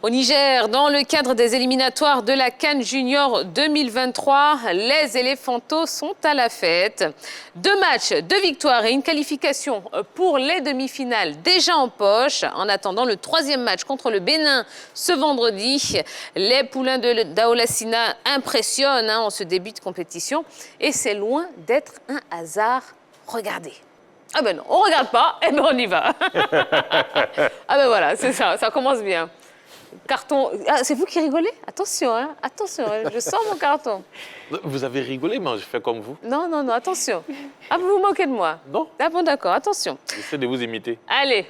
Au Niger, dans le cadre des éliminatoires de la CAN Junior 2023, les éléphantos sont à la fête. 2 matchs, 2 victoires et une qualification pour les demi-finales déjà en poche. En attendant le 3e match contre le Bénin ce vendredi, les poulains de Daoulassina impressionnent en ce début de compétition. Et c'est loin d'être un hasard. Regardez. Ah ben non, on ne regarde pas, et ben on y va. Ah ben voilà, c'est ça, ça commence bien. Carton. Ah, c'est vous qui rigolez? Attention, hein? Attention, hein, je sors mon carton. Vous avez rigolé, mais je fais comme vous. Non, non, non, attention. Ah, vous vous moquez de moi? Non. Ah bon, d'accord, attention. J'essaie de vous imiter. Allez,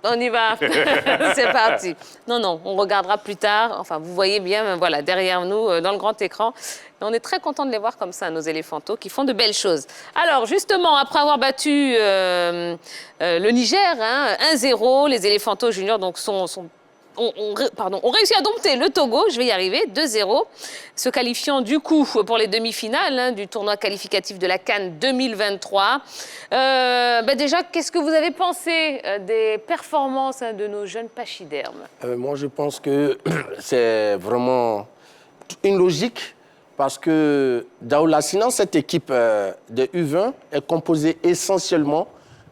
on y va. C'est parti. Non, non, on regardera plus tard. Enfin, vous voyez bien, voilà, derrière nous, dans le grand écran. On est très content de les voir comme ça, nos éléphantos, qui font de belles choses. Alors, justement, après avoir battu le Niger, hein, 1-0, les éléphantos juniors donc, ont réussi à dompter le Togo, je vais y arriver, 2-0, se qualifiant du coup pour les demi-finales hein, du tournoi qualificatif de la CAN 2023. Déjà, qu'est-ce que vous avez pensé des performances hein, de nos jeunes pachydermes? Moi, je pense que c'est vraiment une logique parce que Daoulassina, cette équipe de U20 est composée essentiellement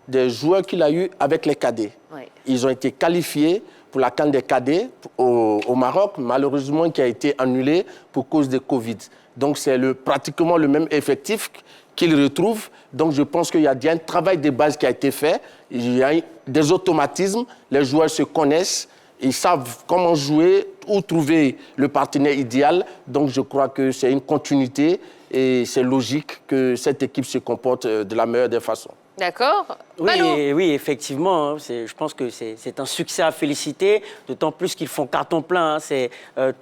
des joueurs qu'il a eus avec les cadets. Oui. Ils ont été qualifiés pour la CAN des cadets au Maroc, malheureusement qui a été annulée pour cause de Covid. Donc c'est pratiquement le même effectif qu'ils retrouvent. Donc je pense qu'il y a bien un travail de base qui a été fait. Il y a des automatismes, les joueurs se connaissent, ils savent comment jouer, où trouver le partenaire idéal. Donc je crois que c'est une continuité et c'est logique que cette équipe se comporte de la meilleure des façons. D'accord. Oui, effectivement. Hein, je pense que c'est un succès à féliciter, d'autant plus qu'ils font carton plein. Hein, c'est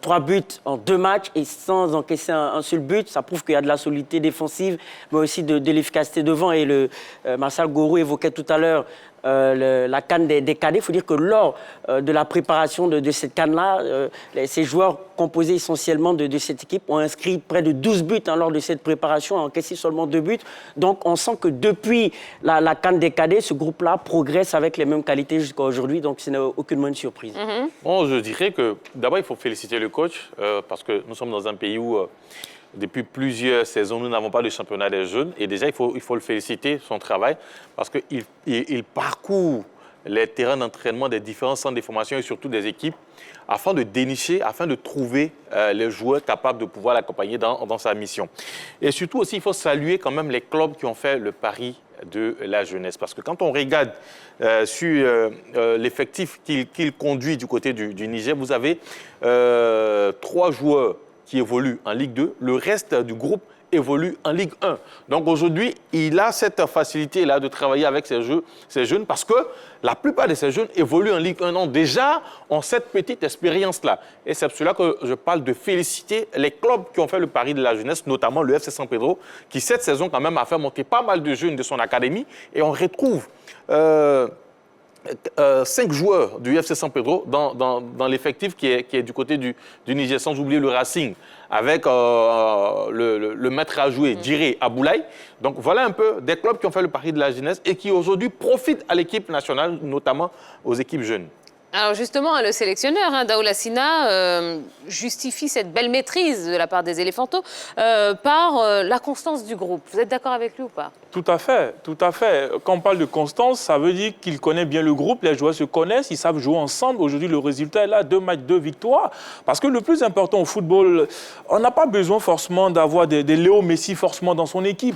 3 buts en 2 matchs et sans encaisser un seul but. Ça prouve qu'il y a de la solidité défensive, mais aussi de l'efficacité devant. Et Marcel Gourou évoquait tout à l'heure la CAN des cadets. Il faut dire que lors de la préparation de cette CAN-là, ces joueurs composés essentiellement de cette équipe ont inscrit près de 12 buts hein, lors de cette préparation, encaissé seulement 2 buts. Donc on sent que depuis la CAN des cadets, ce groupe-là progresse avec les mêmes qualités jusqu'à aujourd'hui. Donc ce n'est aucunement une surprise. Bon, je dirais que d'abord, il faut féliciter le coach parce que nous sommes dans un pays où depuis plusieurs saisons, nous n'avons pas de championnat des jeunes. Et déjà, il faut le féliciter, son travail, parce qu'il parcourt les terrains d'entraînement des différents centres de formation et surtout des équipes afin de dénicher, afin de trouver les joueurs capables de pouvoir l'accompagner dans sa mission. Et surtout aussi, il faut saluer quand même les clubs qui ont fait le pari de la jeunesse. Parce que quand on regarde sur l'effectif qu'il conduit du côté du Niger, vous avez 3 joueurs qui évolue en Ligue 2, le reste du groupe évolue en Ligue 1. Donc aujourd'hui, il a cette facilité-là de travailler avec ces jeunes parce que la plupart de ces jeunes évoluent en Ligue 1. Donc déjà, ont cette petite expérience-là. Et c'est pour cela que je parle de féliciter les clubs qui ont fait le pari de la jeunesse, notamment le FC San Pedro, qui cette saison quand même a fait monter pas mal de jeunes de son académie. Et on retrouve 5 joueurs du FC San Pedro dans l'effectif qui est du côté du Niger, sans oublier le Racing, avec le maître à jouer, Djiré Aboulaye. Donc voilà un peu des clubs qui ont fait le pari de la jeunesse et qui aujourd'hui profitent à l'équipe nationale, notamment aux équipes jeunes. Alors justement, le sélectionneur, hein, Daoulassina, justifie cette belle maîtrise de la part des éléphantos par la constance du groupe. Vous êtes d'accord avec lui ou pas? Tout à fait, tout à fait. Quand on parle de constance, ça veut dire qu'il connaît bien le groupe, les joueurs se connaissent, ils savent jouer ensemble. Aujourd'hui, le résultat est là, 2 matchs, 2 victoires. Parce que le plus important au football, on n'a pas besoin forcément d'avoir des Léo Messi forcément dans son équipe.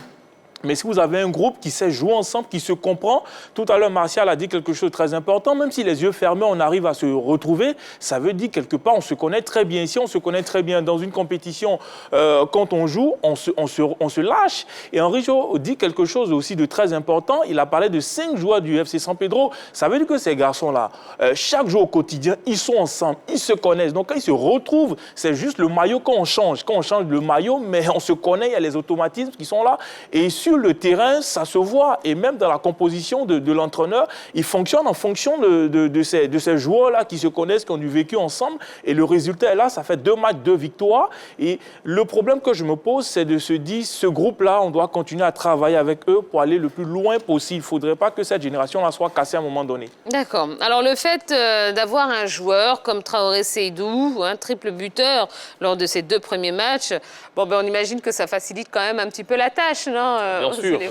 Mais si vous avez un groupe qui sait jouer ensemble, qui se comprend, tout à l'heure Martial a dit quelque chose de très important, même si les yeux fermés, on arrive à se retrouver, ça veut dire quelque part, on se connaît très bien. Ici, on se connaît très bien dans une compétition, quand on joue, on se lâche. Et Henri Jo dit quelque chose aussi de très important, il a parlé de 5 joueurs du FC San Pedro, ça veut dire que ces garçons-là, chaque jour au quotidien, ils sont ensemble, ils se connaissent. Donc quand ils se retrouvent, c'est juste le maillot quand on change le maillot, mais on se connaît, il y a les automatismes qui sont là. Et sur le terrain, ça se voit. Et même dans la composition de l'entraîneur, il fonctionne en fonction de ces joueurs-là qui se connaissent, qui ont du vécu ensemble. Et le résultat est là, ça fait 2 matchs, 2 victoires. Et le problème que je me pose, c'est de se dire, ce groupe-là, on doit continuer à travailler avec eux pour aller le plus loin possible. Il ne faudrait pas que cette génération-là soit cassée à un moment donné. D'accord. Alors, le fait d'avoir un joueur comme Traoré Seydou, un triple buteur lors de ces 2 premiers matchs, bon, ben, on imagine que ça facilite quand même un petit peu la tâche, non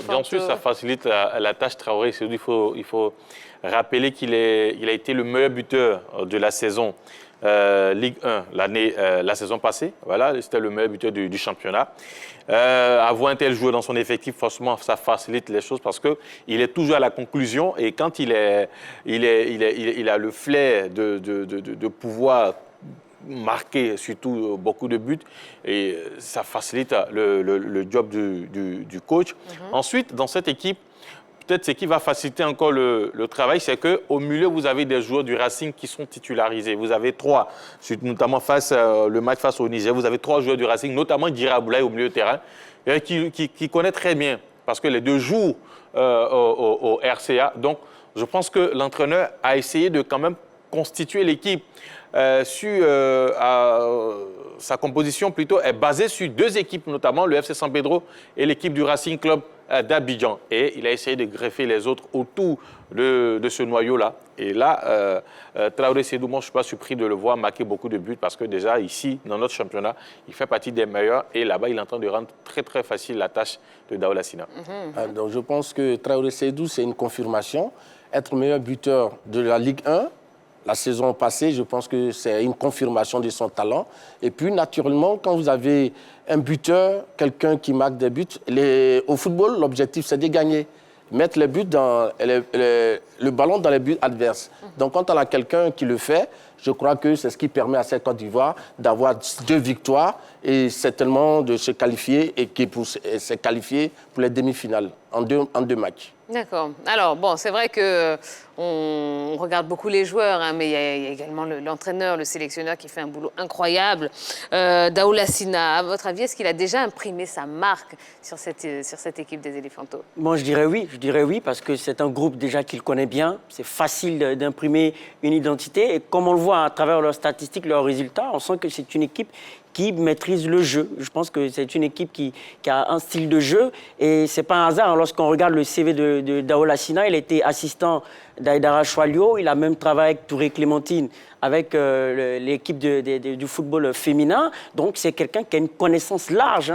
Bien sûr, ça facilite la tâche Traoré Seydou. Il faut rappeler qu'il a été le meilleur buteur de la saison Ligue 1 la saison passée. Voilà, c'était le meilleur buteur du championnat. Avoir un tel joueur dans son effectif, forcément, ça facilite les choses parce qu'il est toujours à la conclusion et quand il a le flair de pouvoir marquer surtout beaucoup de buts et ça facilite le job du coach. Ensuite, dans cette équipe, peut-être ce qui va faciliter encore le travail, c'est qu'au milieu, vous avez des joueurs du Racing qui sont titularisés. Vous avez 3, notamment le match face au Niger, vous avez 3 joueurs du Racing, notamment Djira Aboulaye au milieu de terrain, qui connaît très bien, parce que les 2 jouent au RCA. Donc, je pense que l'entraîneur a essayé de quand même constituer l'équipe sa composition plutôt est basée sur 2 équipes, notamment le FC San Pedro et l'équipe du Racing Club d'Abidjan. Et il a essayé de greffer les autres autour de ce noyau-là. Et là, Traoré Seydou, moi, je ne suis pas surpris de le voir marquer beaucoup de buts parce que déjà, ici, dans notre championnat, il fait partie des meilleurs. Et là-bas, il est en train de rendre très, très facile la tâche de Daouda Sina. Donc, je pense que Traoré Seydou, c'est une confirmation. Être meilleur buteur de la Ligue 1, la saison passée, je pense que c'est une confirmation de son talent. Et puis, naturellement, quand vous avez un buteur, quelqu'un qui marque des buts, au football, l'objectif, c'est de gagner. Mettre les buts le ballon dans les buts adverses. Donc, quand on a quelqu'un qui le fait, je crois que c'est ce qui permet à cette Côte d'Ivoire d'avoir 2 victoires et certainement de se qualifier et se qualifier pour les demi-finales en deux matchs. D'accord. Alors, bon, c'est vrai qu'on regarde beaucoup les joueurs, hein, mais il y a également l'entraîneur, le sélectionneur qui fait un boulot incroyable. Daouda Sina, à votre avis, est-ce qu'il a déjà imprimé sa marque sur cette équipe des Éléphantos? Moi, je dirais oui, parce que c'est un groupe déjà qu'il connaît bien. C'est facile d'imprimer une identité. Et comme on le voit à travers leurs statistiques, leurs résultats, on sent que c'est une équipe qui maîtrise le jeu. Je pense que c'est une équipe qui a un style de jeu et c'est pas un hasard. Lorsqu'on regarde le CV de Daouda Sina, il était assistant d'Aïdara Choualio, il a même travaillé avec Touré Clémentine, avec l'équipe du football féminin. Donc c'est quelqu'un qui a une connaissance large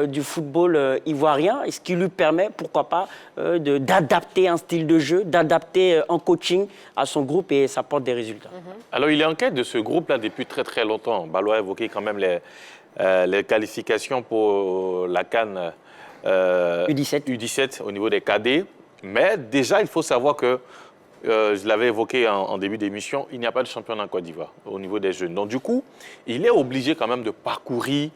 du football ivoirien, et ce qui lui permet, pourquoi pas, d'adapter un style de jeu, d'adapter un coaching à son groupe et ça porte des résultats. Alors il est en quête de ce groupe-là depuis très très longtemps. Balois a évoqué quand même les qualifications pour la CAN U17 au niveau des cadets. Mais déjà, il faut savoir que, je l'avais évoqué en début d'émission, il n'y a pas de championnat en Côte d'Ivoire au niveau des jeunes. Donc du coup, il est obligé quand même de parcourir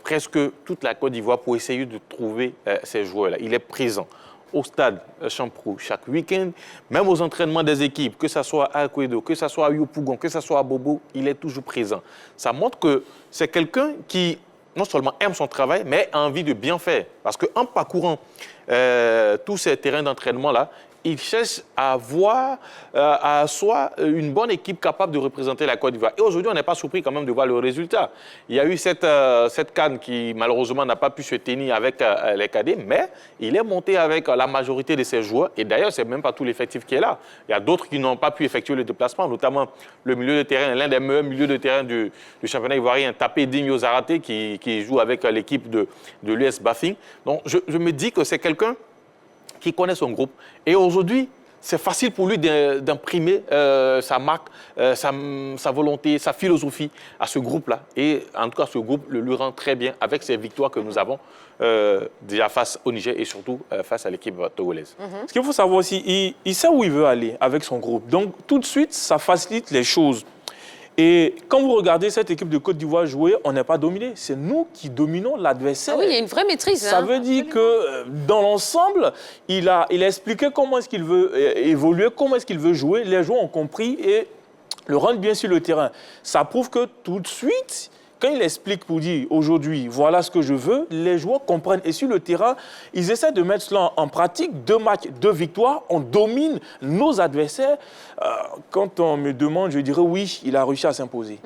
presque toute la Côte d'Ivoire pour essayer de trouver ces joueurs-là. Il est présent au stade Champrou chaque week-end, même aux entraînements des équipes, que ce soit à Akwedo, que ce soit à Yopougon, que ce soit à Bobo, il est toujours présent. Ça montre que c'est quelqu'un qui non seulement aime son travail, mais a envie de bien faire. Parce qu'en parcourant tous ces terrains d'entraînement-là, il cherche à avoir à soi une bonne équipe capable de représenter la Côte d'Ivoire. Et aujourd'hui, on n'est pas surpris quand même de voir le résultat. Il y a eu cette CAN qui, malheureusement, n'a pas pu se tenir avec les cadets, mais il est monté avec la majorité de ses joueurs. Et d'ailleurs, ce n'est même pas tout l'effectif qui est là. Il y a d'autres qui n'ont pas pu effectuer le déplacement, notamment le milieu de terrain, l'un des meilleurs milieux de terrain du championnat ivoirien, Tapé Digno Zaraté, qui joue avec l'équipe de l'US Bafing. Donc, je me dis que c'est quelqu'un qui connaît son groupe. Et aujourd'hui, c'est facile pour lui d'imprimer sa marque, sa volonté, sa philosophie à ce groupe-là. Et en tout cas, ce groupe le lui rend très bien avec ces victoires que nous avons déjà face au Niger et surtout face à l'équipe togolaise. Ce qu'il faut savoir aussi, il sait où il veut aller avec son groupe. Donc, tout de suite, ça facilite les choses. Et quand vous regardez cette équipe de Côte d'Ivoire jouer, on n'est pas dominé. C'est nous qui dominons l'adversaire. Ah oui, il y a une vraie maîtrise. Ça veut dire que dans l'ensemble, il a expliqué comment est-ce qu'il veut évoluer, comment est-ce qu'il veut jouer. Les joueurs ont compris et le rendent bien sur le terrain. Ça prouve que tout de suite, quand il explique pour dire aujourd'hui, voilà ce que je veux, les joueurs comprennent. Et sur le terrain, ils essaient de mettre cela en pratique. 2 matchs, 2 victoires, on domine nos adversaires. Quand on me demande, je dirais oui, il a réussi à s'imposer.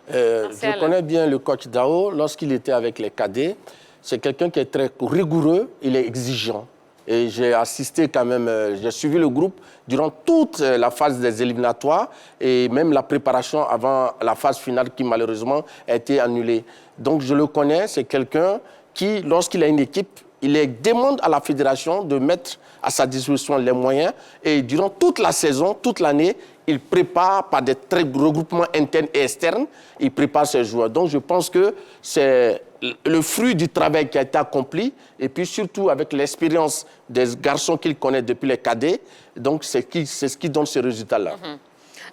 Je connais bien le coach Dao. Lorsqu'il était avec les cadets, c'est quelqu'un qui est très rigoureux, il est exigeant. Et j'ai assisté quand même, j'ai suivi le groupe durant toute la phase des éliminatoires et même la préparation avant la phase finale qui malheureusement a été annulée. Donc je le connais, c'est quelqu'un qui, lorsqu'il a une équipe, il demande à la fédération de mettre à sa disposition les moyens et durant toute la saison, toute l'année, il prépare par des très regroupements internes et externes, il prépare ses joueurs. Donc je pense que c'est le fruit du travail qui a été accompli et puis surtout avec l'expérience des garçons qu'il connaît depuis les cadets. Donc c'est ce qui donne ce résultat-là.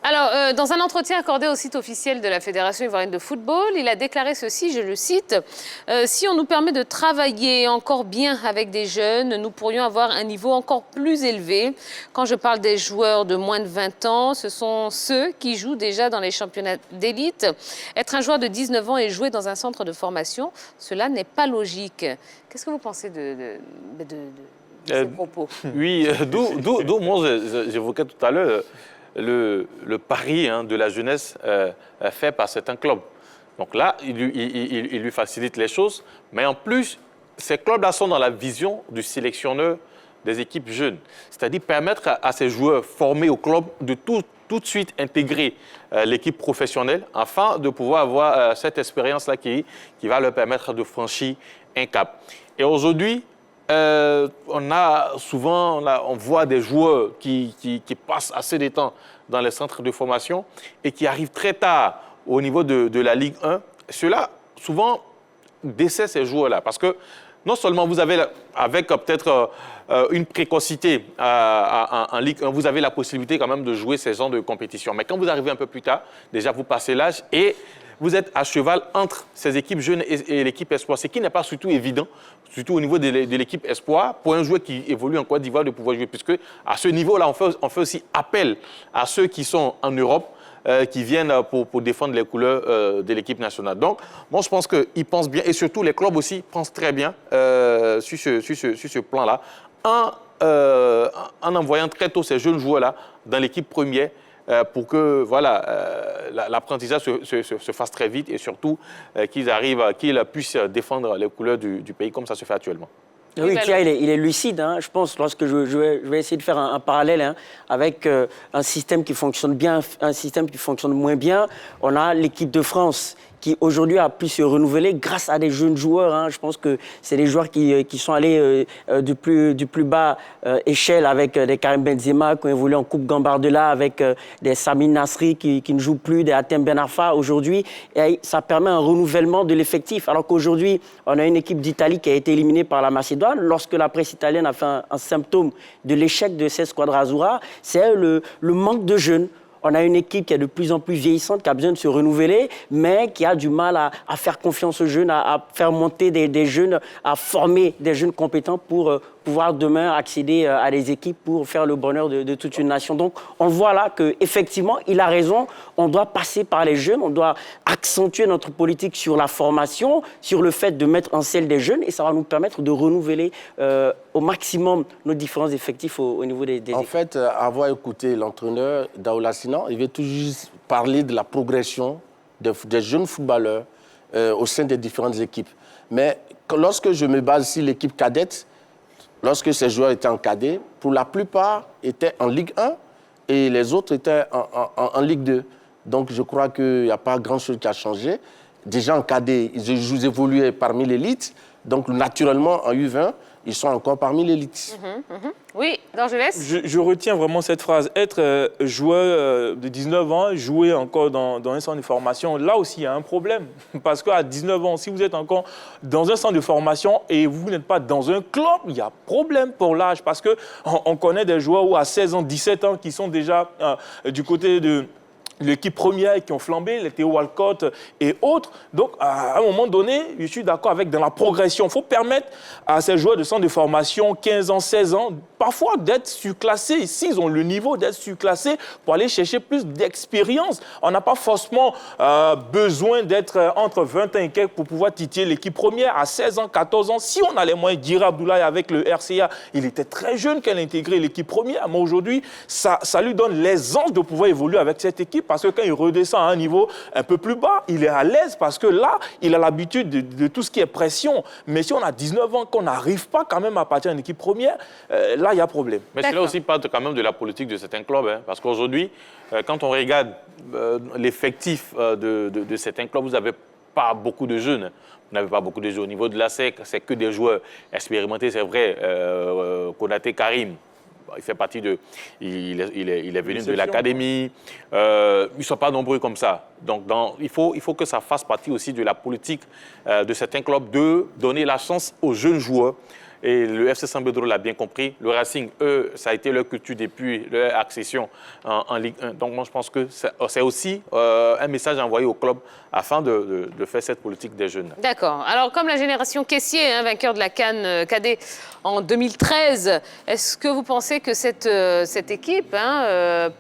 Alors, dans un entretien accordé au site officiel de la Fédération ivoirienne de football, il a déclaré ceci, je le cite, « Si on nous permet de travailler encore bien avec des jeunes, nous pourrions avoir un niveau encore plus élevé. Quand je parle des joueurs de moins de 20 ans, ce sont ceux qui jouent déjà dans les championnats d'élite. Être un joueur de 19 ans et jouer dans un centre de formation, cela n'est pas logique. » Qu'est-ce que vous pensez de ces propos? Oui, d'où moi j'évoquais tout à l'heure le pari de la jeunesse fait par certains clubs. Donc là, il lui facilite les choses, mais en plus, ces clubs-là sont dans la vision du sélectionneur des équipes jeunes. C'est-à-dire permettre à ces joueurs formés au club de tout de suite intégrer l'équipe professionnelle afin de pouvoir avoir cette expérience-là qui va leur permettre de franchir un cap. Et aujourd'hui, on voit des joueurs qui passent assez de temps dans les centres de formation et qui arrivent très tard au niveau de la Ligue 1. Cela, souvent, dessert ces joueurs-là. Parce que non seulement vous avez, avec peut-être une précocité en Ligue 1, vous avez la possibilité quand même de jouer ces genres de compétition. Mais quand vous arrivez un peu plus tard, déjà vous passez l'âge et vous êtes à cheval entre ces équipes jeunes et l'équipe espoir, ce qui n'est pas surtout évident, surtout au niveau de l'équipe espoir, pour un joueur qui évolue en Côte d'Ivoire de pouvoir jouer, puisque à ce niveau-là, on fait aussi appel à ceux qui sont en Europe, qui viennent pour défendre les couleurs de l'équipe nationale. Donc, moi, je pense qu'ils pensent bien, et surtout les clubs aussi pensent très bien sur ce plan-là, en envoyant très tôt ces jeunes joueurs-là dans l'équipe première, pour que l'apprentissage se fasse très vite et surtout qu'ils puissent défendre les couleurs du pays comme ça se fait actuellement. Oui, Kia, il est lucide. Je pense, lorsque je vais essayer de faire un parallèle avec un système qui fonctionne bien, un système qui fonctionne moins bien, on a l'équipe de France qui aujourd'hui a pu se renouveler grâce à des jeunes joueurs. Je pense que c'est des joueurs qui sont allés du plus bas échelle avec des Karim Benzema qui ont évolué en Coupe Gambardella, avec des Sami Nasri qui ne jouent plus, des Hatem Ben Arfa aujourd'hui. Et ça permet un renouvellement de l'effectif. Alors qu'aujourd'hui, on a une équipe d'Italie qui a été éliminée par la Macédoine. Lorsque la presse italienne a fait un symptôme de l'échec de cette squadra Azzurra, c'est le manque de jeunes. On a une équipe qui est de plus en plus vieillissante, qui a besoin de se renouveler, mais qui a du mal à faire confiance aux jeunes, à faire monter des jeunes, à former des jeunes compétents pour pouvoir demain accéder à des équipes pour faire le bonheur de toute une nation. Donc, on voit là qu'effectivement, il a raison. On doit passer par les jeunes, on doit accentuer notre politique sur la formation, sur le fait de mettre en selle des jeunes, et ça va nous permettre de renouveler au maximum nos différents effectifs au niveau des équipes. En fait, avoir écouté l'entraîneur Daoula Sinan, il veut toujours parler de la progression des jeunes footballeurs au sein des différentes équipes. Mais lorsque je me base sur l'équipe cadette, lorsque ces joueurs étaient en cadet, pour la plupart étaient en Ligue 1 et les autres étaient en Ligue 2. Donc je crois qu'il n'y a pas grand-chose qui a changé. Déjà en cadet, ils évoluaient parmi l'élite. Donc naturellement, en U20, ils sont encore parmi l'élite. Oui, Dorgelès. Je retiens vraiment cette phrase. Être joueur de 19 ans, jouer encore dans un centre de formation, là aussi, il y a un problème. Parce qu'à 19 ans, si vous êtes encore dans un centre de formation et vous n'êtes pas dans un club, il y a problème pour l'âge. Parce qu'on connaît des joueurs où à 16 ans, 17 ans, qui sont déjà du côté l'équipe première qui ont flambé, les Théo Walcott et autres. Donc, à un moment donné, je suis d'accord avec dans la progression. Il faut permettre à ces joueurs de centre de formation, 15 ans, 16 ans, parfois d'être surclassés. S'ils ont le niveau d'être surclassés pour aller chercher plus d'expérience. On n'a pas forcément besoin d'être entre 20 ans et quelques pour pouvoir titiller l'équipe première à 16 ans, 14 ans. Si on a les moyens, Dira Abdoulaye avec le RCA, il était très jeune quand il a intégré l'équipe première. Mais aujourd'hui, ça lui donne l'aisance de pouvoir évoluer avec cette équipe. Parce que quand il redescend à un niveau un peu plus bas, il est à l'aise parce que là, il a l'habitude de tout ce qui est pression. Mais si on a 19 ans, qu'on n'arrive pas quand même à partir d'une équipe première, là, il y a problème. Mais cela aussi part quand même de la politique de certains clubs. Hein, parce qu'aujourd'hui, quand on regarde l'effectif de certains clubs, vous n'avez pas beaucoup de jeunes. Vous n'avez pas beaucoup de jeunes. Au niveau de la SEC, c'est que des joueurs expérimentés, c'est vrai. Konaté Karim. Il fait partie de... Il est venu de l'académie. Ils ne sont pas nombreux comme ça. Donc, il faut que ça fasse partie aussi de la politique de certains clubs de donner la chance aux jeunes joueurs. Et le FC San Pedro l'a bien compris. Le Racing, eux, ça a été leur culture depuis leur accession en Ligue 1. Donc, moi, je pense que c'est aussi un message envoyé au club afin de faire cette politique des jeunes. D'accord. Alors, comme la génération Kessié, vainqueur de la CAN cadet en 2013, est-ce que vous pensez que cette équipe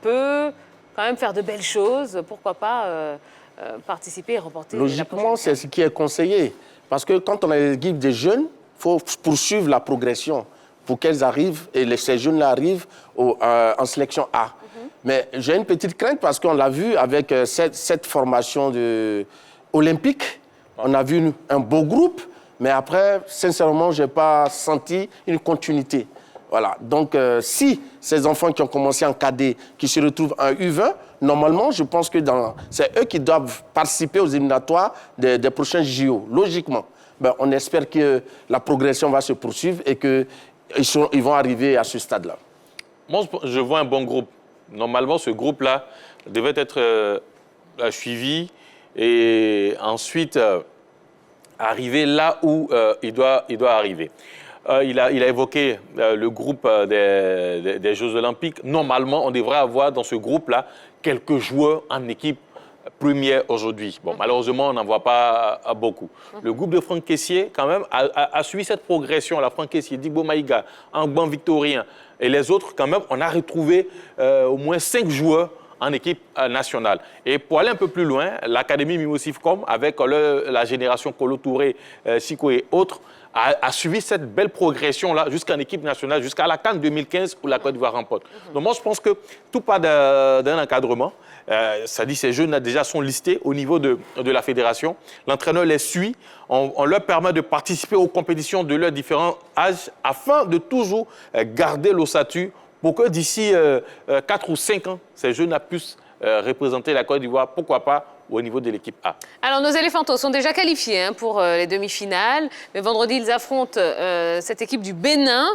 peut quand même faire de belles choses? Pourquoi pas participer et remporter? Logiquement, c'est ce qui est conseillé. Parce que quand on a l'équipe des jeunes, il faut poursuivre la progression pour qu'elles arrivent, et ces jeunes-là arrivent en sélection A. Mais j'ai une petite crainte parce qu'on l'a vu avec cette formation olympique. On a vu un beau groupe, mais après, sincèrement, je n'ai pas senti une continuité. Voilà. Donc, si ces enfants qui ont commencé en cadet, qui se retrouvent en U20, normalement, je pense que c'est eux qui doivent participer aux éliminatoires des prochains JO, logiquement. Ben, on espère que la progression va se poursuivre et qu'ils vont arriver à ce stade-là. Moi, je vois un bon groupe. Normalement, ce groupe-là devait être suivi et ensuite arriver là où il doit arriver. Il a évoqué le groupe des Jeux Olympiques. Normalement, on devrait avoir dans ce groupe-là quelques joueurs en équipe première aujourd'hui. Bon, malheureusement, on n'en voit pas beaucoup. Le groupe de Franck Kessié, quand même, a suivi cette progression. La Franck Kessié, Digbo Maïga, Angban Victorien et les autres, quand même, on a retrouvé au moins 5 joueurs en équipe nationale. Et pour aller un peu plus loin, l'Académie Mimosifcom, avec la génération Kolo Touré, Siko et autres, a suivi cette belle progression-là jusqu'en équipe nationale, jusqu'à la CAN 2015 où la Côte d'Ivoire remporte. Donc moi, je pense que tout part d'un encadrement. Ça dit ces jeunes déjà sont listés au niveau de la fédération. L'entraîneur les suit. On leur permet de participer aux compétitions de leurs différents âges afin de toujours garder l'ossature pour que d'ici 4 ou 5 ans, ces jeunes puissent représenter la Côte d'Ivoire, pourquoi pas, au niveau de l'équipe A. Alors, nos Éléphantos sont déjà qualifiés pour les demi-finales. Mais vendredi, ils affrontent cette équipe du Bénin.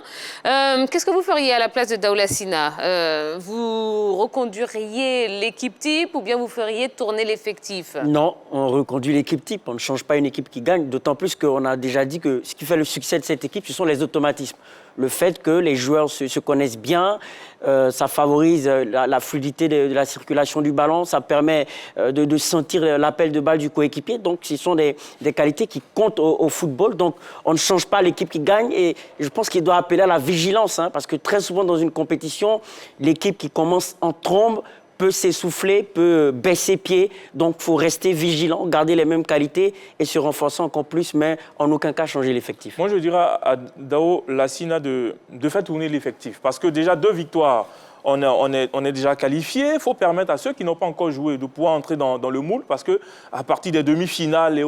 Qu'est-ce que vous feriez à la place de Daoula Sina? Vous reconduiriez l'équipe type ou bien vous feriez tourner l'effectif? Non, on reconduit l'équipe type. On ne change pas une équipe qui gagne. D'autant plus qu'on a déjà dit que ce qui fait le succès de cette équipe, ce sont les automatismes. Le fait que les joueurs se connaissent bien, ça favorise la fluidité de la circulation du ballon, ça permet de sentir l'appel de balle du coéquipier. Donc, ce sont des qualités qui comptent au football. Donc, on ne change pas l'équipe qui gagne et je pense qu'il doit appeler à la vigilance, parce que très souvent dans une compétition, l'équipe qui commence en trombe peut s'essouffler, peut baisser pied. Donc, il faut rester vigilant, garder les mêmes qualités et se renforcer encore plus, mais en aucun cas changer l'effectif. Moi, je dirais à Daoula Sina de faire tourner l'effectif. Parce que déjà, 2 victoires, on est déjà qualifié. Il faut permettre à ceux qui n'ont pas encore joué de pouvoir entrer dans le moule parce qu'à partir des demi-finales et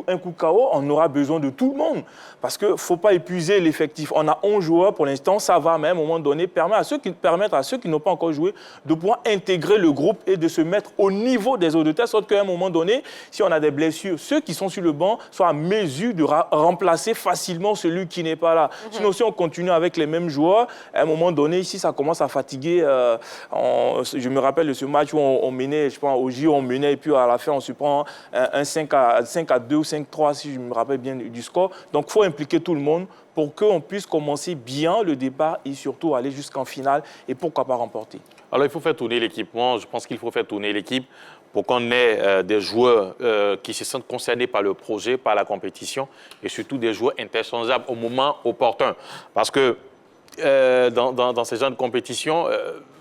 un coup KO, on aura besoin de tout le monde. Parce qu'il ne faut pas épuiser l'effectif. On a 11 joueurs pour l'instant, ça va, mais à un moment donné, permettre à ceux qui n'ont pas encore joué de pouvoir intégrer le groupe et de se mettre au niveau des autres, de telle sorte qu'à un moment donné, si on a des blessures, ceux qui sont sur le banc soient à mesure de remplacer facilement celui qui n'est pas là. Sinon, si on continue avec les mêmes joueurs, à un moment donné, ici, ça commence à fatiguer fatigué. Je me rappelle de ce match où on menait, je pense, au J, on menait et puis à la fin, on se prend un 5 à 2 ou 5-3, si je me rappelle bien du score. Donc, il faut impliquer tout le monde pour qu'on puisse commencer bien le départ et surtout aller jusqu'en finale et pourquoi pas remporter. Alors, il faut faire tourner l'équipement. Je pense qu'il faut faire tourner l'équipe pour qu'on ait des joueurs qui se sentent concernés par le projet, par la compétition et surtout des joueurs interchangeables au moment opportun. Parce que dans ces genre de compétition,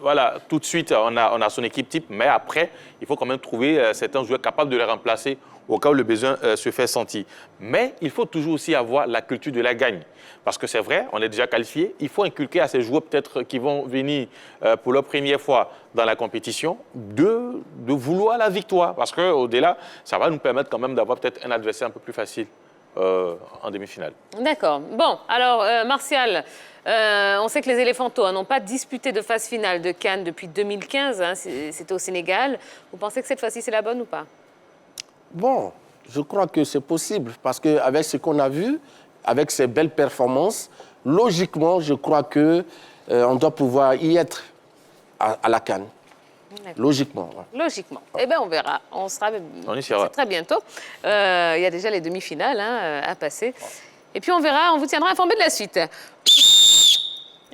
voilà, tout de suite, on a son équipe type, mais après, il faut quand même trouver certains joueurs capables de les remplacer au cas où le besoin se fait sentir. Mais il faut toujours aussi avoir la culture de la gagne. Parce que c'est vrai, on est déjà qualifié, il faut inculquer à ces joueurs peut-être qui vont venir pour leur première fois dans la compétition de vouloir la victoire. Parce qu'au-delà, ça va nous permettre quand même d'avoir peut-être un adversaire un peu plus facile en demi-finale. D'accord. Bon, alors Martial, on sait que les Éléphantos n'ont pas disputé de phase finale de CAN depuis 2015, hein, c'était au Sénégal. Vous pensez que cette fois-ci c'est la bonne ou pas? Bon, je crois que c'est possible parce qu'avec ce qu'on a vu, avec ces belles performances, logiquement, je crois qu'on doit pouvoir y être à la CAN. Logiquement. Ouais. Logiquement. Eh bien, on verra. On y sera très bientôt. Il y a déjà les demi-finales à passer. Et puis, on verra, on vous tiendra informé de la suite.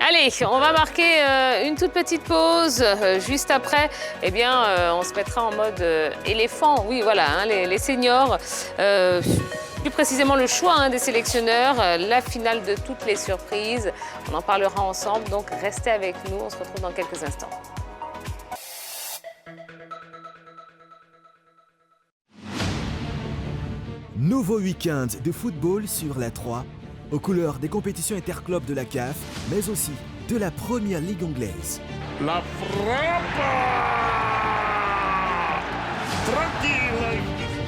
Allez, on va marquer une toute petite pause. Juste après, eh bien, on se mettra en mode éléphant. Oui, voilà, hein, les seniors. Plus précisément, le choix des sélectionneurs, la finale de toutes les surprises. On en parlera ensemble, donc restez avec nous. On se retrouve dans quelques instants. Nouveau week-end de football sur la 3, aux couleurs des compétitions interclubs de la CAF, mais aussi de la Première Ligue anglaise. La frappe! Tranquille!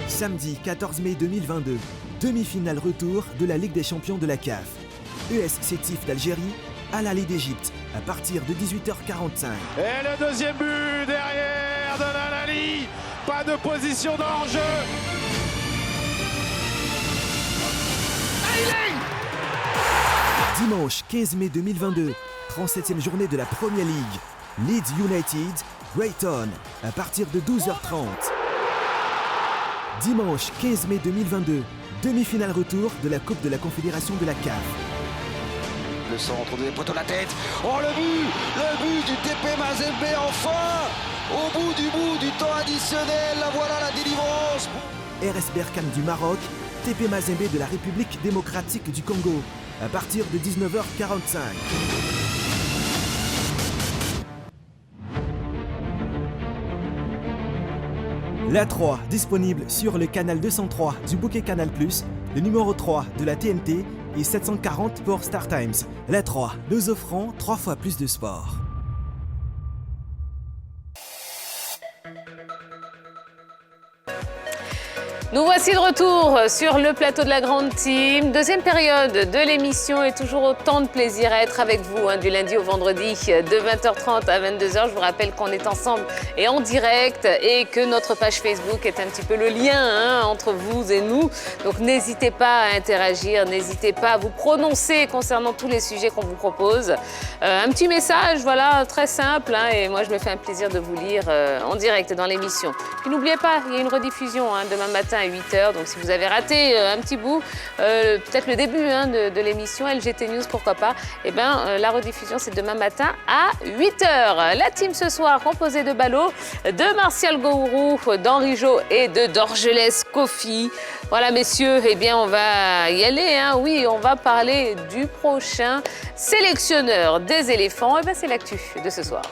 Samedi 14 mai 2022, demi-finale retour de la Ligue des champions de la CAF. ES Sétif d'Algérie, Al Ahly d'Égypte, à partir de 18h45. Et le deuxième but derrière de Al Ahly. Pas de position d'hors-jeu. Dimanche 15 mai 2022, 37e journée de la Premier League. Leeds United, Brighton, à partir de 12h30. Dimanche 15 mai 2022, demi-finale retour de la Coupe de la Confédération de la CAF. Le centre des poteaux, la tête. Oh, le but du TP Mazembe, enfin. Au bout du temps additionnel, la voilà la délivrance. RS Berkane du Maroc, TP Mazembe de la République démocratique du Congo, à partir de 19h45. La 3, disponible sur le canal 203 du bouquet Canal+, le numéro 3 de la TNT et 740 pour Star Times. La 3, nous offrons 3 fois plus de sport. Nous voici de retour sur le plateau de la Grande Team. Deuxième période de l'émission et toujours autant de plaisir à être avec vous du lundi au vendredi de 20h30 à 22h. Je vous rappelle qu'on est ensemble et en direct et que notre page Facebook est un petit peu le lien entre vous et nous. Donc n'hésitez pas à interagir, n'hésitez pas à vous prononcer concernant tous les sujets qu'on vous propose. Un petit message, voilà, très simple et moi je me fais un plaisir de vous lire en direct dans l'émission. Puis n'oubliez pas, il y a une rediffusion demain matin à 8h, donc si vous avez raté un petit bout, peut-être le début de l'émission, LGT News, pourquoi pas, eh bien la rediffusion c'est demain matin à 8h. La team ce soir composée de Ballot, de Martial Gourou, d'Henri Jo et de Dorgelès Kofi. Voilà messieurs, eh bien on va y aller, oui, on va parler du prochain sélectionneur des éléphants, et bien c'est l'actu de ce soir.